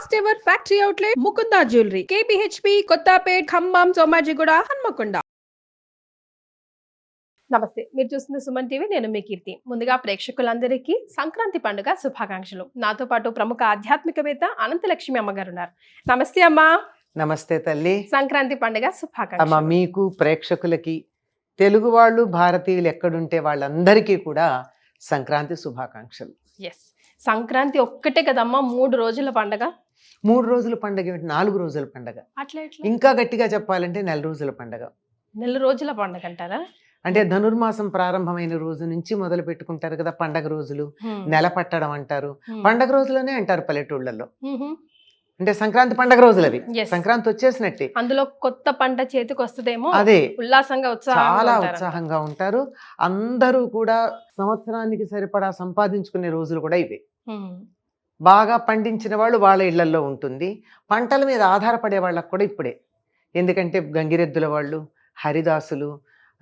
First ever factory outlet Mukunda jewellery KPHB Kothapet Khammam Somajiguda Hanamkonda. నమస్తే, మీరు చూస్తున్న సుమన్ టీవీ. నేను మీ కీర్తి. ముందుగా ప్రేక్షకులందరికీ సంక్రాంతి పండుగ శుభాకాంక్షలు. నాతో పాటు ప్రముఖ ఆధ్యాత్మికవేత్త అనంతలక్ష్మి అమ్మగారు ఉన్నారు. నమస్తే అమ్మా. నమస్తే తల్లి. సంక్రాంతి పండుగ శుభాకాంక్షలు. అమ్మ, మీకు ప్రేక్షకులకి, తెలుగు వాళ్ళు, భారతీయులు ఎక్కడుంటే వాళ్ళందరికీ కూడా సంక్రాంతి శుభాకాంక్షలు. ఎస్, సంక్రాంతి ఒక్కటే కదమ్మా 3 రోజుల పండుగ. 3 రోజుల పండుగ ఏమిటి, 4 రోజుల పండుగ. అట్లా ఇంకా గట్టిగా చెప్పాలంటే 4 రోజుల పండుగ. 4 రోజుల పండుగ అంటారా? అంటే ధనుర్మాసం ప్రారంభమైన రోజు నుంచి మొదలు పెట్టుకుంటారు కదా పండగ రోజులు. నెల పట్టడం అంటారు, పండగ రోజులనే అంటారు పల్లెటూళ్ళల్లో. అంటే సంక్రాంతి పండగ రోజులు అవి. సంక్రాంతి వచ్చేసినట్టే. అందులో కొత్త పంట చేతికి వస్తుందేమో, అదే ఉల్లాసంగా చాలా ఉత్సాహంగా ఉంటారు. అందరూ కూడా సంవత్సరానికి సరిపడా సంపాదించుకునే రోజులు కూడా ఇవే. బాగా పండించిన వాళ్ళు వాళ్ళ ఇళ్లలో ఉంటుంది. పంటల మీద ఆధారపడే వాళ్ళకు కూడా ఇప్పుడే. ఎందుకంటే గంగిరెద్దుల వాళ్ళు, హరిదాసులు,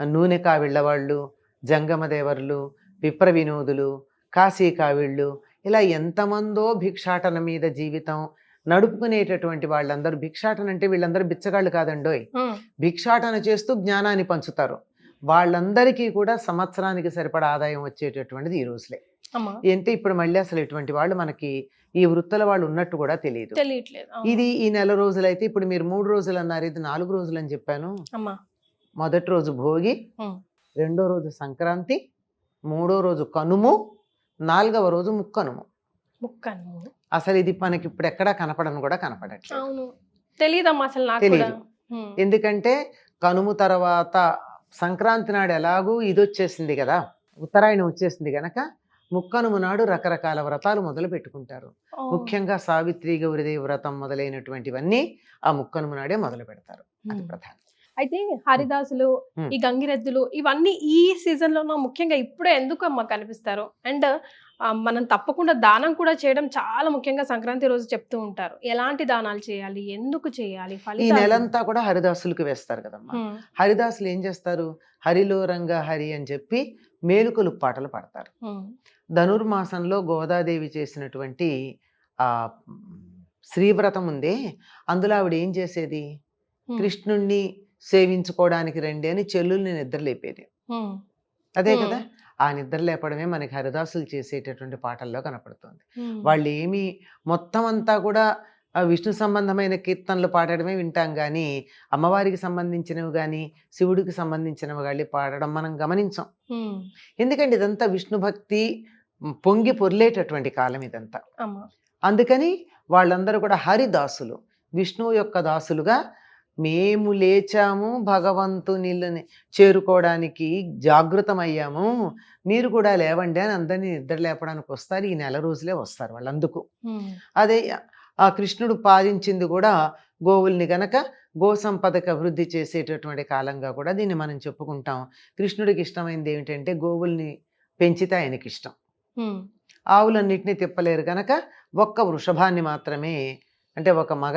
నూనె కావిళ్ళ వాళ్ళు, జంగమదేవర్లు, విప్ర వినోదులు, కాశీ కావిళ్ళు, ఇలా ఎంతమందో భిక్షాటన మీద జీవితం నడుపుకునేటటువంటి వాళ్ళందరూ. భిక్షాటన అంటే వీళ్ళందరూ బిచ్చగాళ్ళు కాదండోయ్. భిక్షాటన చేస్తూ జ్ఞానాన్ని పంచుతారు. వాళ్ళందరికీ కూడా సంవత్సరానికి సరిపడా ఆదాయం వచ్చేటటువంటిది ఈ రోజులే. అంటే ఇప్పుడు మళ్ళీ అసలు ఇటువంటి వాళ్ళు మనకి ఈ వృత్తుల వాళ్ళు ఉన్నట్టు కూడా తెలియట్లేదు. ఇది ఈ నెల రోజులైతే, ఇప్పుడు మీరు 3 రోజులు అన్నారు, ఇది 4 రోజులు అని చెప్పాను. మొదటి రోజు భోగి, రెండో రోజు సంక్రాంతి, మూడో రోజు కనుము, 4వ రోజు ముక్కనుము. అసలు ఇది మనకి ఇప్పుడు ఎక్కడా కనపడను కూడా కనపడట్లేదు. తెలియదు. ఎందుకంటే కనుము తర్వాత సంక్రాంతి నాడు ఎలాగూ ఇది వచ్చేసింది కదా, ఉత్తరాయణం వచ్చేసింది గనక ముక్కనుము నాడు రకరకాల వ్రతాలు మొదలు పెట్టుకుంటారు. ముఖ్యంగా సావిత్రి, గౌరీదేవి వ్రతం మొదలైనటువంటివన్నీ ఆ ముక్కనుము నాడే మొదలు పెడతారు. అది ప్రధానం. అయితే హరిదాసులు, ఈ గంగిరెద్దులు, ఇవన్నీ ఈ సీజన్ లోనూ ముఖ్యంగా ఇప్పుడే ఎందుకు అమ్మ కనిపిస్తారు? అండ్ మనం తప్పకుండా దానం కూడా చేయడం చాలా ముఖ్యంగా సంక్రాంతి రోజు చెప్తూ ఉంటారు. ఎలాంటి దానాలు చేయాలి, ఎందుకు చేయాలి? ఈ నెలంతా కూడా హరిదాసులకు వేస్తారు కదమ్మా. హరిదాసులు ఏం చేస్తారు, హరిలో రంగా హరి అని చెప్పి మేలుకొలు పాటలు పాడతారు. ధనుర్మాసంలో గోదాదేవి చేసినటువంటి ఆ శ్రీవ్రతం ఉందే, అందులో ఆవిడ ఏం చేసేది, కృష్ణుణ్ణి సేవించుకోవడానికి రండి అని చెల్లుల్ని నిద్రలేపేది. అదే కదా, ఆ నిద్ర లేపడమే మనకి హరిదాసులు చేసేటటువంటి పాటల్లో కనపడుతుంది. వాళ్ళు ఏమి మొత్తం అంతా కూడా విష్ణు సంబంధమైన కీర్తనలు పాడడమే వింటాం కానీ అమ్మవారికి సంబంధించినవి కానీ శివుడికి సంబంధించినవి కానీ పాడడం మనం గమనించాం. ఎందుకంటే ఇదంతా విష్ణు భక్తి పొంగి పొర్లేటటువంటి కాలం ఇదంతా. అందుకని వాళ్ళందరూ కూడా హరిదాసులు, విష్ణువు యొక్క దాసులుగా, మేము లేచాము భగవంతుని చేరుకోవడానికి జాగృతమయ్యాము, మీరు కూడా లేవండి అని అందరినీ నిద్ర లేపడానికి వస్తారు. ఈ నెల రోజులే వస్తారు వాళ్ళందుకు. అదే ఆ కృష్ణుడు పాలించింది కూడా గోవుల్ని గనక గో సంపదకు అభివృద్ధి చేసేటటువంటి కాలంగా కూడా దీన్ని మనం చెప్పుకుంటాం. కృష్ణుడికి ఇష్టమైనది ఏమిటంటే గోవుల్ని పెంచితే ఆయనకి ఇష్టం. ఆవులన్నిటినీ తిప్పలేరు గనక ఒక్క వృషభాన్ని మాత్రమే, అంటే ఒక మగ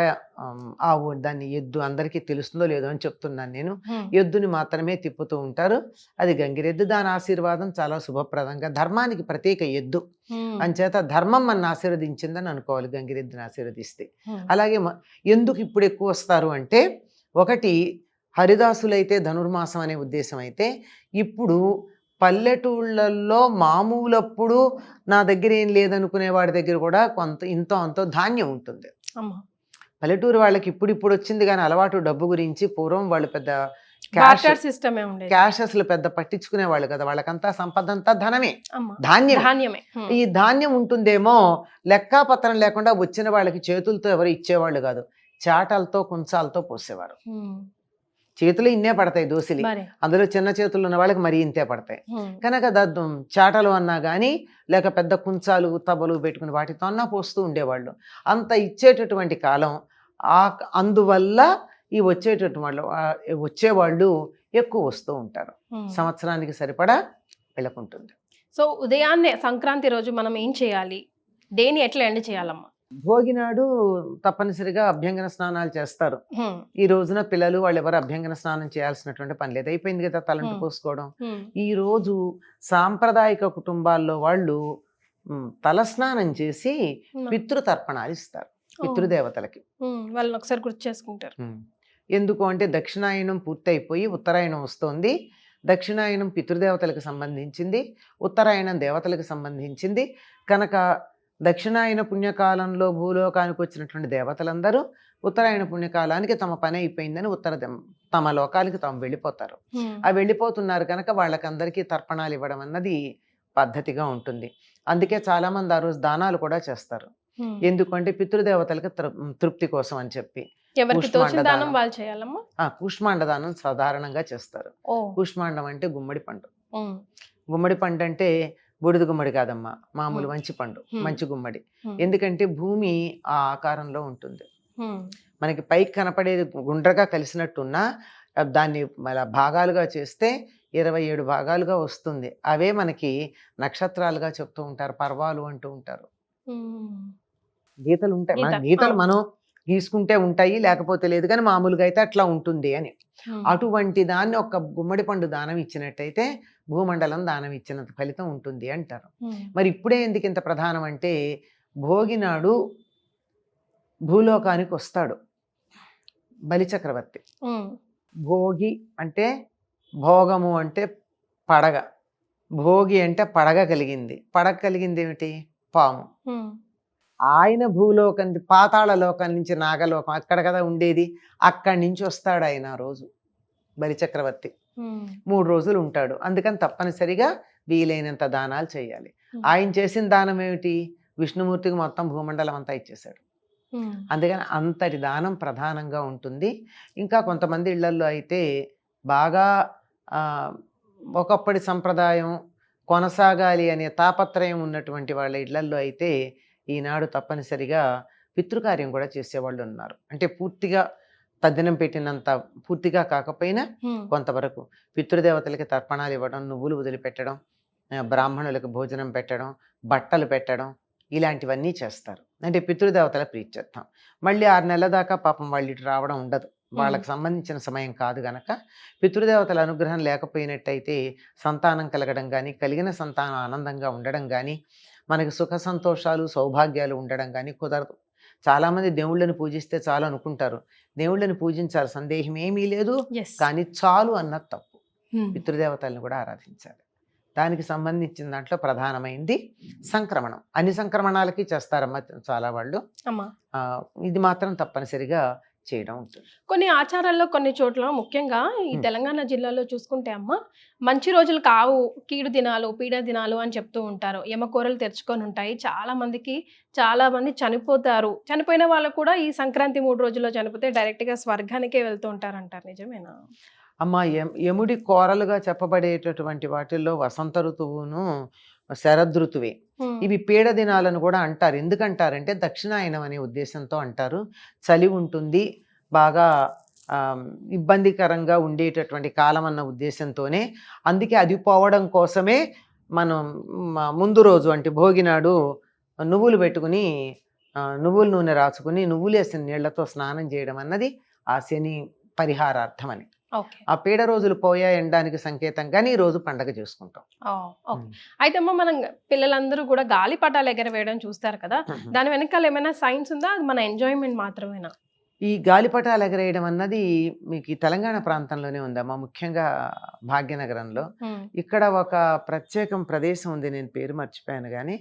ఆవు, దాన్ని ఎద్దు, అందరికీ తెలుస్తుందో లేదో అని చెప్తున్నాను నేను, ఎద్దుని మాత్రమే తిప్పుతూ ఉంటారు. అది గంగిరెద్దు. దాని ఆశీర్వాదం చాలా శుభప్రదంగా, ధర్మానికి ప్రత్యేక ఎద్దు అంచేత ధర్మం మన ఆశీర్వదించిందని అనుకోవాలి గంగిరెద్దుని ఆశీర్వదిస్తే. అలాగే ఎందుకు ఇప్పుడు ఎక్కువ వస్తారు అంటే, ఒకటి హరిదాసులైతే ధనుర్మాసం అనే ఉద్దేశం అయితే, ఇప్పుడు పల్లెటూళ్ళల్లో మామూలప్పుడు నా దగ్గర ఏం లేదనుకునే వాడి దగ్గర కూడా కొంత ఇంతో అంతో ధాన్యం ఉంటుంది. పల్లెటూరు వాళ్ళకి ఇప్పుడు వచ్చింది కానీ అలవాటు డబ్బు గురించి. పూర్వం వాళ్ళు పెద్ద క్యాష్ అసలు పెద్ద పట్టించుకునే వాళ్ళు కదా, వాళ్ళకంతా సంపద అంతా ధనమే, ధాన్యమే. ఈ ధాన్యం ఉంటుందేమో, లెక్కాపత్రం లేకుండా వచ్చిన వాళ్ళకి చేతులతో ఎవరు ఇచ్చేవాళ్ళు కాదు, చాటలతో కుంచాలతో పోసేవారు. చేతులు ఇన్నే పడతాయి దోసిలి, అందులో చిన్న చేతులు ఉన్న వాళ్ళకి మరీ ఇంతే పడతాయి కనుక చాటలు అన్నా కానీ లేక పెద్ద కుంచాలు తబలు పెట్టుకుని వాటితో అన్నా పోస్తూ ఉండేవాళ్ళు. అంత ఇచ్చేటటువంటి కాలం. అందువల్ల ఈ వచ్చేవాళ్ళు ఎక్కువ వస్తూ ఉంటారు. సంవత్సరానికి సరిపడా వెళ్ళకుంటుంది. సో ఉదయాన్నే సంక్రాంతి రోజు మనం ఏం చేయాలి, దేని ఎట్లా ఎండ్ చేయాలమ్మా? భోగి నాడు తప్పనిసరిగా అభ్యంగన స్నానాలు చేస్తారు. ఈ రోజున పిల్లలు వాళ్ళు ఎవరు అభ్యంగన స్నానం చేయాల్సినటువంటి పని లేదు, అయిపోయింది కదా తలంటు పోసుకోవడం. ఈ రోజు సాంప్రదాయక కుటుంబాల్లో వాళ్ళు తలస్నానం చేసి పితృతర్పణాలు ఇస్తారు. పితృదేవతలకి. వాళ్ళని ఒకసారి గుర్తు చేసుకుంటారు. ఎందుకు అంటే దక్షిణాయనం పూర్తయిపోయి ఉత్తరాయణం వస్తోంది. దక్షిణాయనం పితృదేవతలకు సంబంధించింది, ఉత్తరాయణం దేవతలకు సంబంధించింది కనుక దక్షిణాయన పుణ్యకాలంలో భూలోకానికి వచ్చినటువంటి దేవతలందరూ ఉత్తరాయణ పుణ్యకాలానికి తమ పని అయిపోయిందని తమ లోకాలకి తాము వెళ్ళిపోతారు. ఆ వెళ్ళిపోతున్నారు కనుక వాళ్ళకందరికీ తర్పణాలు ఇవ్వడం అన్నది పద్ధతిగా ఉంటుంది. అందుకే చాలా మంది ఆ రోజు దానాలు కూడా చేస్తారు. ఎందుకంటే పితృదేవతలకు తృప్తి కోసం అని చెప్పి. ఎవరికి తోచిన దానం వాళ్ళు చేయాలమ్మా. కూష్మాండ దానం సాధారణంగా చేస్తారు. కూష్మాండం అంటే గుమ్మడి పండు. గుమ్మడి పండు అంటే బూడిద గుమ్మడి కాదమ్మా, మామూలు మంచి పండు, మంచి గుమ్మడి. ఎందుకంటే భూమి ఆ ఆకారంలో ఉంటుంది. మనకి పైకి కనపడేది గుండ్రగా కలిసినట్టున్నా దాన్ని భాగాలుగా చేస్తే 27 భాగాలుగా వస్తుంది. అవే మనకి నక్షత్రాలుగా చెప్తూ ఉంటారు, పర్వాలు అంటూ ఉంటారు. గీతలు ఉంటాయి, మన గీతలు మనం గీసుకుంటే ఉంటాయి, లేకపోతే లేదు, కానీ మామూలుగా అయితే అట్లా ఉంటుంది అని. అటువంటి దాన్ని ఒక గుమ్మడి పండు దానం ఇచ్చినట్టయితే భూమండలం దానం ఇచ్చినంత ఫలితం ఉంటుంది అంటారు. మరి ఇప్పుడే ఎందుకు ఇంత ప్రధానం అంటే భోగి నాడు భూలోకానికి వస్తాడు బలిచక్రవర్తి. భోగి అంటే భోగము అంటే పడగ, భోగి అంటే పడగ కలిగింది. పడగ కలిగింది ఏమిటి? పాము. ఆయన భూలోకం, పాతాళ లోకం నుంచి నాగలోకం అక్కడ కదా ఉండేది, అక్కడి నుంచి వస్తాడు ఆయన ఆ రోజు బలిచక్రవర్తి. 3 రోజులు ఉంటాడు. అందుకని తప్పనిసరిగా వీలైనంత దానాలు చేయాలి. ఆయన చేసిన దానం ఏమిటి? విష్ణుమూర్తికి మొత్తం భూమండలం అంతా ఇచ్చేశాడు. అందుకని అంతటి దానం ప్రధానంగా ఉంటుంది. ఇంకా కొంతమంది ఇళ్లల్లో అయితే బాగా ఒకప్పటి సంప్రదాయం కొనసాగాలి అనే తాపత్రయం ఉన్నటువంటి వాళ్ళ ఇళ్లల్లో అయితే ఈనాడు తప్పనిసరిగా పితృకార్యం కూడా చేసేవాళ్ళు ఉన్నారు. అంటే పూర్తిగా తద్దినం పెట్టినంత పూర్తిగా కాకపోయినా కొంతవరకు పితృదేవతలకి తర్పణాలు ఇవ్వడం, నువ్వులు వదిలిపెట్టడం, బ్రాహ్మణులకు భోజనం పెట్టడం, బట్టలు పెట్టడం, ఇలాంటివన్నీ చేస్తారు. అంటే పితృదేవతల ప్రీత్యర్థం. మళ్ళీ 6 నెలల దాకా పాపం వాళ్ళు ఇటు రావడం ఉండదు, వాళ్ళకి సంబంధించిన సమయం కాదు గనక పితృదేవతల అనుగ్రహం లేకపోయినట్టయితే సంతానం కలగడం కానీ, కలిగిన సంతానం ఆనందంగా ఉండడం కానీ, మనకి సుఖ సంతోషాలు సౌభాగ్యాలు ఉండడం కానీ కుదరదు. చాలామంది దేవుళ్ళని పూజిస్తే చాలు అనుకుంటారు. దేవుళ్ళని పూజించాలి, సందేహం ఏమీ లేదు, కానీ చాలు అన్నది తప్పు. పితృదేవతల్ని కూడా ఆరాధించాలి. దానికి సంబంధించిన దాంట్లో ప్రధానమైంది సంక్రమణం. అన్ని సంక్రమణాలకి చేస్తారమ్మా చాలా వాళ్ళు. ఇది మాత్రం తప్పనిసరిగా చేయడం ఉంటుంది. కొన్ని ఆచారాల్లో కొన్ని చోట్ల ముఖ్యంగా ఈ తెలంగాణ జిల్లాలో చూసుకుంటే అమ్మ, మంచి రోజులు కావు, కీడు దినాలు, పీడ దినాలు అని చెప్తూ ఉంటారు. యమకూరలు తెరుచుకొని ఉంటాయి. చాలా మంది చనిపోతారు. చనిపోయిన వాళ్ళు కూడా ఈ సంక్రాంతి 3 రోజుల్లో చనిపోతే డైరెక్ట్ గా స్వర్గానికే వెళ్తూ ఉంటారు అంటారు. నిజమేనా? అమ్మా, యముడి కోరలుగా చెప్పబడేటటువంటి వాటిల్లో వసంత ఋతువును శరదృతువే. ఇవి పీడ దినాలను కూడా అంటారు. ఎందుకంటారంటే దక్షిణాయనం అనే ఉద్దేశంతో అంటారు. చలి ఉంటుంది, బాగా ఇబ్బందికరంగా ఉండేటటువంటి కాలం అన్న ఉద్దేశంతోనే. అందుకే అది పోవడం కోసమే మనం ముందు రోజు అంటే భోగినాడు నువ్వులు పెట్టుకుని, నువ్వుల నూనె రాసుకుని, నువ్వులు వేసిన నీళ్లతో స్నానం చేయడం అన్నది ఆ శని పరిహారార్థం అని. ఆ పీడ రోజులు పోయాయనడానికి సంకేతంగానే ఈ రోజు పండగ చేసుకుంటాం. అయితే అమ్మ, మనం పిల్లలందరూ కూడా గాలిపటాలు ఎగరవేయడం చూస్తారు కదా, దాని వెనకాల ఏమైనా సైన్స్ ఉందా? అది మన ఎంజాయ్మెంట్ మాత్రమేనా? ఈ గాలిపటాలు ఎగరేయడం అన్నది మీకు ఈ తెలంగాణ ప్రాంతంలోనే ఉందమ్మా, ముఖ్యంగా భాగ్యనగరంలో. ఇక్కడ ఒక ప్రత్యేకం ప్రదేశం ఉంది, నేను పేరు మర్చిపోయాను కానీ,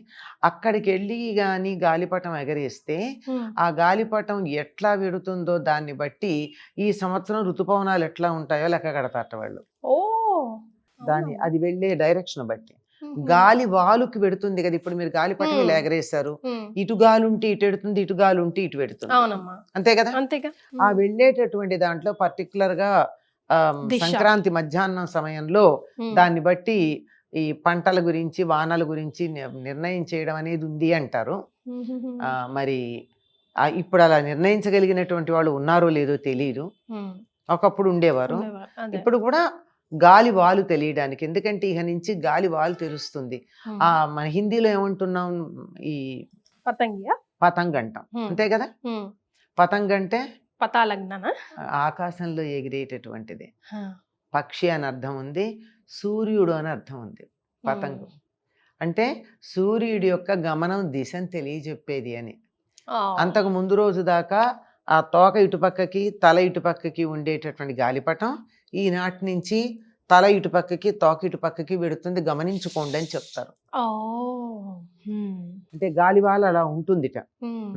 అక్కడికి వెళ్ళి కానీ గాలిపటం ఎగరేస్తే ఆ గాలిపటం ఎట్లా వెడుతుందో దాన్ని బట్టి ఈ సంవత్సరం ఋతుపవనాలు ఎట్లా ఉంటాయో లెక్క కడతారట వాళ్ళు. దాన్ని అది వెళ్ళే డైరెక్షన్ బట్టి గాలి వాలుకి పెడుతుంది కదా. ఇప్పుడు మీరు గాలిపటం ఇలా ఎగరేశారు, ఇటు గాలి ఉంటే ఇటు ఎడుతుంది, ఇటు గాలి ఉంటే ఇటు పెడుతుంది, అంతే కదా. ఆ వెళ్ళేటటువంటి దాంట్లో పర్టికులర్ గా సంక్రాంతి మధ్యాహ్నం సమయంలో దాన్ని బట్టి ఈ పంటల గురించి, వానల గురించి నిర్ణయం చేయడం అనేది ఉంది అంటారు. మరి ఇప్పుడు అలా నిర్ణయించగలిగినటువంటి వాళ్ళు ఉన్నారో లేదో తెలియదు. ఒకప్పుడు ఉండేవారు, ఇప్పుడు కూడా గాలి వాలు తెలియడానికి. ఎందుకంటే ఇక నుంచి గాలి వాలు తెలుస్తుంది. మన హిందీలో ఏమంటున్నాం, ఈ పతంగ్ అంటాం, అంతే కదా. పతంగ్ అంటే ఆకాశంలో ఎగిరేటటువంటిది. పక్షి అని అర్థం ఉంది, సూర్యుడు అని అర్థం ఉంది. పతంగు అంటే సూర్యుడి యొక్క గమనం దిశను తెలియజెప్పేది అని. అంతకు ముందు రోజు దాకా ఆ తోక ఇటుపక్కకి తల ఇటుపక్కకి ఉండేటటువంటి గాలిపటం ఈనాటి నుంచి తల ఇటుపక్కకి తోక ఇటుపక్కకి వెడుతుంది, గమనించుకోండి అని చెప్తారు. అంటే గాలివాల అలా ఉంటుందిట.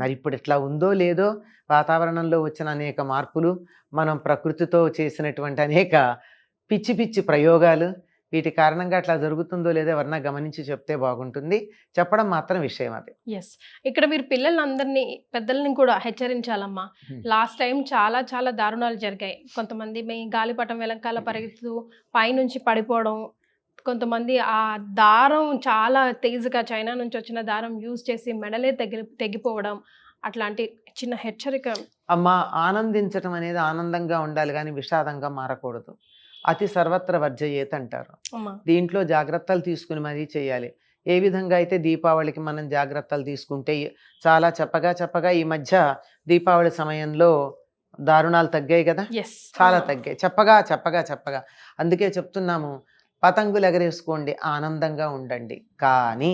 మరి ఇప్పుడు ఇట్లా ఉందో లేదో, వాతావరణంలో వచ్చిన అనేక మార్పులు, మనం ప్రకృతితో చేసినటువంటి అనేక పిచ్చి పిచ్చి ప్రయోగాలు, వీటి కారణంగా అట్లా జరుగుతుందో లేదో ఎవరన్నా గమనించి చెప్తే బాగుంటుంది. చెప్పడం మాత్రం విషయం అది. ఎస్, ఇక్కడ మీరు పిల్లలందరినీ పెద్దల్ని కూడా హెచ్చరించాలమ్మా. లాస్ట్ టైం చాలా చాలా దారుణాలు జరిగాయి. కొంతమంది మీ గాలిపటం వెనకాల పరిగెత్తు పైనుంచి పడిపోవడం, కొంతమంది ఆ దారం చాలా తేజుగా చైనా నుంచి వచ్చిన దారం యూజ్ చేసి మెడలే తెగిపోవడం, అట్లాంటి చిన్న హెచ్చరిక. అమ్మా, ఆనందించటం అనేది ఆనందంగా ఉండాలి కానీ విషాదంగా మారకూడదు. అతి సర్వత్ర వర్జయేత్ అంటారు. దీంట్లో జాగ్రత్తలు తీసుకుని మరీ చేయాలి. ఏ విధంగా అయితే దీపావళికి మనం జాగ్రత్తలు తీసుకుంటే చాలా చెప్పగా ఈ మధ్య దీపావళి సమయంలో దారుణాలు తగ్గాయి కదా, చాలా తగ్గాయి. చెప్పగా అందుకే చెప్తున్నాము, పతంగులు ఎగరేసుకోండి, ఆనందంగా ఉండండి. కానీ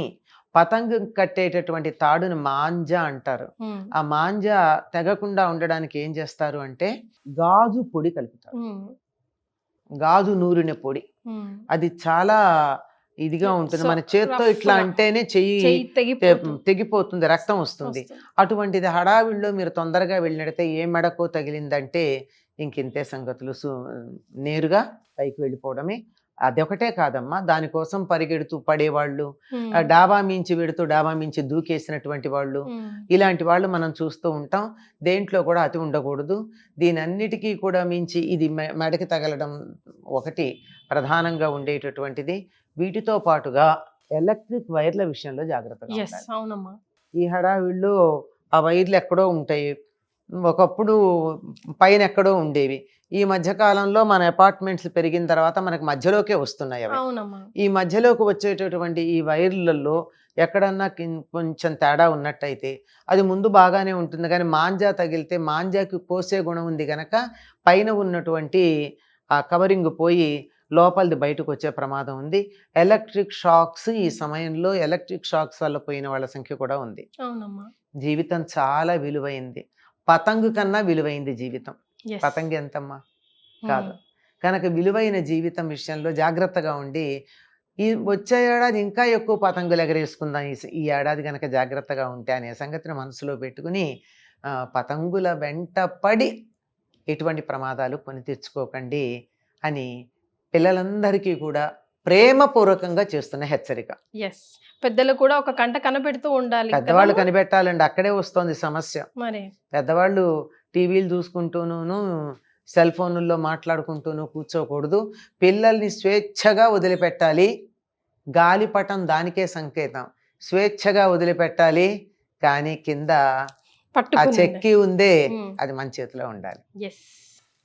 పతంగు కట్టేటటువంటి తాడుని మాంజా అంటారు. ఆ మాంజా తెగకుండా ఉండడానికి ఏం చేస్తారు అంటే గాజు పొడి కలుపుతారు. గాజు నూరిన పొడి, అది చాలా ఇదిగా ఉంటుంది. మన చేత్తో ఇట్లా అంటేనే చెయ్యి తెగిపోతుంది, రక్తం వస్తుంది. అటువంటిది హడావిడిలో మీరు తొందరగా వెళ్ళినట్టయితే ఏ మెడకో తగిలిందంటే ఇంకింతే సంగతులు, నేరుగా పైకి వెళ్ళిపోవడమే. అదొకటే కాదమ్మా, దానికోసం పరిగెడుతూ పడేవాళ్ళు, డాబా మించి వెడుతూ డాబా మించి దూకేసినటువంటి వాళ్ళు, ఇలాంటి వాళ్ళు మనం చూస్తూ ఉంటాం. దేంట్లో కూడా అతి ఉండకూడదు. దీనన్నిటికీ కూడా మించి ఇది మెడకి తగలడం ఒకటి ప్రధానంగా ఉండేటటువంటిది. వీటితో పాటుగా ఎలక్ట్రిక్ వైర్ల విషయంలో జాగ్రత్తగా ఉండాలి. ఈ హడావిడిలో ఆ వైర్లు ఎక్కడో ఉంటాయి, ఒకప్పుడు పైన ఎక్కడో ఉండేవి. ఈ మధ్య కాలంలో మన అపార్ట్మెంట్స్ పెరిగిన తర్వాత మనకు మధ్యలోకే వస్తున్నాయి అవి. ఈ మధ్యలోకి వచ్చేటటువంటి ఈ వైర్లలో ఎక్కడన్నా కొంచెం తేడా ఉన్నట్టయితే అది ముందు బాగానే ఉంటుంది, కానీ మాంజా తగిలితే మాంజాకి కోసే గుణం ఉంది కనుక పైన ఉన్నటువంటి ఆ కవరింగ్ పోయి లోపలిది బయటకు వచ్చే ప్రమాదం ఉంది. ఎలక్ట్రిక్ షాక్స్, ఈ సమయంలో ఎలక్ట్రిక్ షాక్స్ వల్ల పోయిన వాళ్ళ సంఖ్య కూడా ఉంది. జీవితం చాలా విలువైంది, పతంగు కన్నా విలువైంది జీవితం. పతంగి ఎంతమ్మా కాదు. కనుక విలువైన జీవితం విషయంలో జాగ్రత్తగా ఉండి ఈ వచ్చే ఏడాది ఇంకా ఎక్కువ పతంగులు ఎగరేసుకుందాం ఈ ఏడాది కనుక జాగ్రత్తగా ఉంటే అనే సంగతిని మనసులో పెట్టుకుని పతంగుల వెంట పడి ఎటువంటి ప్రమాదాలు కొని తెచ్చుకోకండి అని పిల్లలందరికీ కూడా ప్రేమపూర్వకంగా చేస్తున్న హెచ్చరిక. పెద్దలు కూడా ఒక కంట కనిపెడుతూ ఉండాలి. పెద్దవాళ్ళు కనిపెట్టాలండి, అక్కడే వస్తుంది సమస్య. పెద్దవాళ్ళు టీవీలు చూసుకుంటూను సెల్ ఫోన్లలో మాట్లాడుకుంటూను కూర్చోకూడదు. పిల్లల్ని స్వేచ్ఛగా వదిలిపెట్టాలి. గాలిపటం దానికే సంకేతం, స్వేచ్ఛగా వదిలిపెట్టాలి. కానీ కింద ఆ చెక్కి ఉందే అది మన చేతిలో ఉండాలి.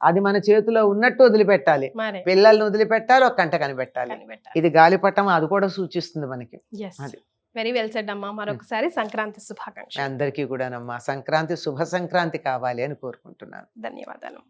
అది మన చేతిలో ఉన్నట్టు వదిలిపెట్టాలి. పిల్లల్ని వదిలిపెట్టాలి, ఒక కంట కనిపెట్టాలి. ఇది గాలిపటం, అది కూడా సూచిస్తుంది మనకి. అది వెరీ వెల్ సెడ్ అమ్మా. మరొకసారి సంక్రాంతి శుభాకాంక్షలు అందరికీ కూడానమ్మా. సంక్రాంతి శుభ సంక్రాంతి కావాలి అని కోరుకుంటున్నాను. ధన్యవాదాలు.